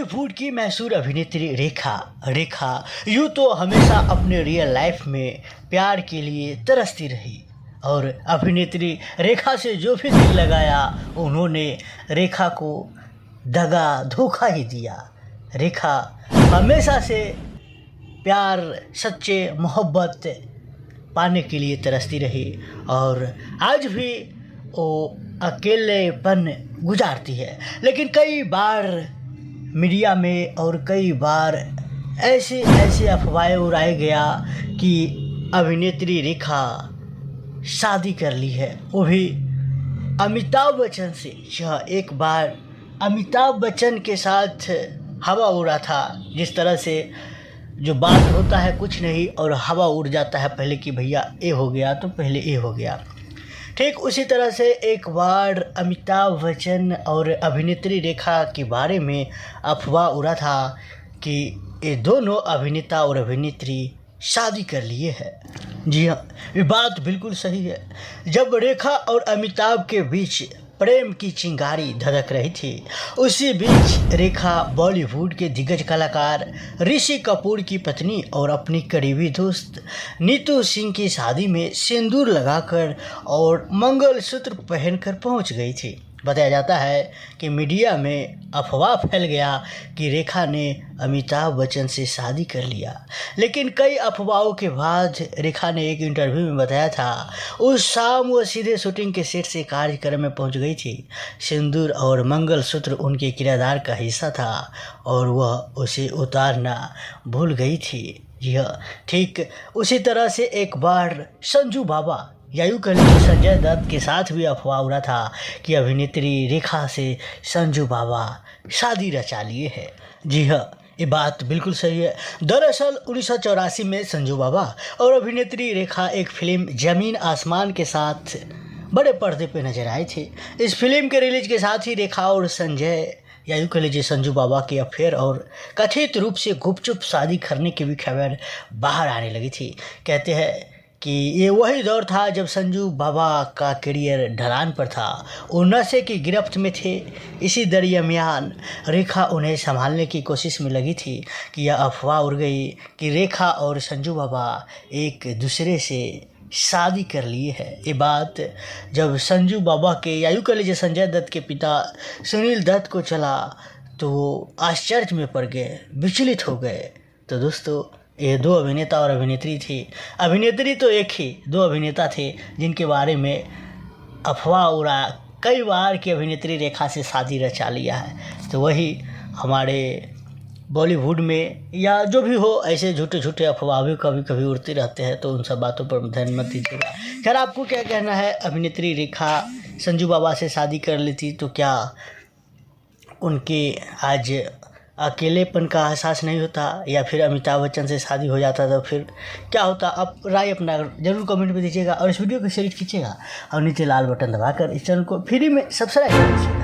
बॉलीवुड की मशहूर अभिनेत्री रेखा यूँ तो हमेशा अपने रियल लाइफ में प्यार के लिए तरसती रही और अभिनेत्री रेखा से जो भी दिल लगाया उन्होंने रेखा को दगा धोखा ही दिया। रेखा हमेशा से प्यार सच्चे मोहब्बत पाने के लिए तरसती रही और आज भी वो अकेलेपन गुजारती है। लेकिन कई बार मीडिया में और कई बार ऐसे अफवाहें उड़ाए गया कि अभिनेत्री रेखा शादी कर ली है, वो भी अमिताभ बच्चन से। यह एक बार अमिताभ बच्चन के साथ हवा उड़ा था, जिस तरह से जो बात होता है कुछ नहीं और हवा उड़ जाता है, पहले कि भैया ये हो गया तो पहले ये हो गया। ठीक उसी तरह से एक बार अमिताभ बच्चन और अभिनेत्री रेखा के बारे में अफवाह उड़ा था कि ये दोनों अभिनेता और अभिनेत्री शादी कर लिए हैं। जी हाँ, ये बात बिल्कुल सही है। जब रेखा और अमिताभ के बीच प्रेम की चिंगारी धधक रही थी, उसी बीच रेखा बॉलीवुड के दिग्गज कलाकार ऋषि कपूर की पत्नी और अपनी करीबी दोस्त नीतू सिंह की शादी में सिंदूर लगाकर और मंगलसूत्र पहनकर पहुंच गई थी। बताया जाता है कि मीडिया में अफवाह फैल गया कि रेखा ने अमिताभ बच्चन से शादी कर लिया, लेकिन कई अफवाहों के बाद रेखा ने एक इंटरव्यू में बताया था उस शाम वो सीधे शूटिंग के सेट से कार्यक्रम में पहुंच गई थी। सिंदूर और मंगलसूत्र उनके किरदार का हिस्सा था और वह उसे उतारना भूल गई थी। यह ठीक उसी तरह से एक बार संजू बाबा या यूँ कह लीजिए संजय दत्त के साथ भी अफवाह उड़ा था कि अभिनेत्री रेखा से संजू बाबा शादी रचा लिए है। जी हाँ, ये बात बिल्कुल सही है। दरअसल 1984 में संजू बाबा और अभिनेत्री रेखा एक फिल्म ज़मीन आसमान के साथ बड़े पर्दे पे नजर आए थे। इस फिल्म के रिलीज के साथ ही रेखा और संजय या यूँ कह लीजिए संजू बाबा के अफेयर और कथित रूप से गुपचुप शादी करने की भी खबर बाहर आने लगी थी। कहते हैं कि ये वही दौर था जब संजू बाबा का करियर ढलान पर था, वो नशे की गिरफ्त में थे। इसी दरमियान रेखा उन्हें संभालने की कोशिश में लगी थी कि यह अफवाह उड़ गई कि रेखा और संजू बाबा एक दूसरे से शादी कर लिए है। ये बात जब संजू बाबा के या यूँ कह लीजिए संजय दत्त के पिता सुनील दत्त को चला तो वो आश्चर्य में पड़ गए, विचलित हो गए। तो दोस्तों, ये दो अभिनेता और अभिनेत्री थी। अभिनेत्री तो एक ही, दो अभिनेता थे जिनके बारे में अफवाह उड़ा कई बार कि अभिनेत्री रेखा से शादी रचा लिया है। तो वही हमारे बॉलीवुड में या जो भी हो, ऐसे झूठे झूठे अफवाह भी कभी कभी उड़ते रहते हैं, तो उन सब बातों पर ध्यान मत दीजिएगा। खैर, आपको क्या कहना है? अभिनेत्री रेखा संजू बाबा से शादी कर लेती तो क्या उनके आज अकेलेपन का एहसास नहीं होता, या फिर अमिताभ बच्चन से शादी हो जाता तो फिर क्या होता? आप राय अपना जरूर कमेंट में दीजिएगा और इस वीडियो को शेयर कीजिएगा और नीचे लाल बटन दबाकर इस चैनल को फ्री में सब्सक्राइब कीजिए।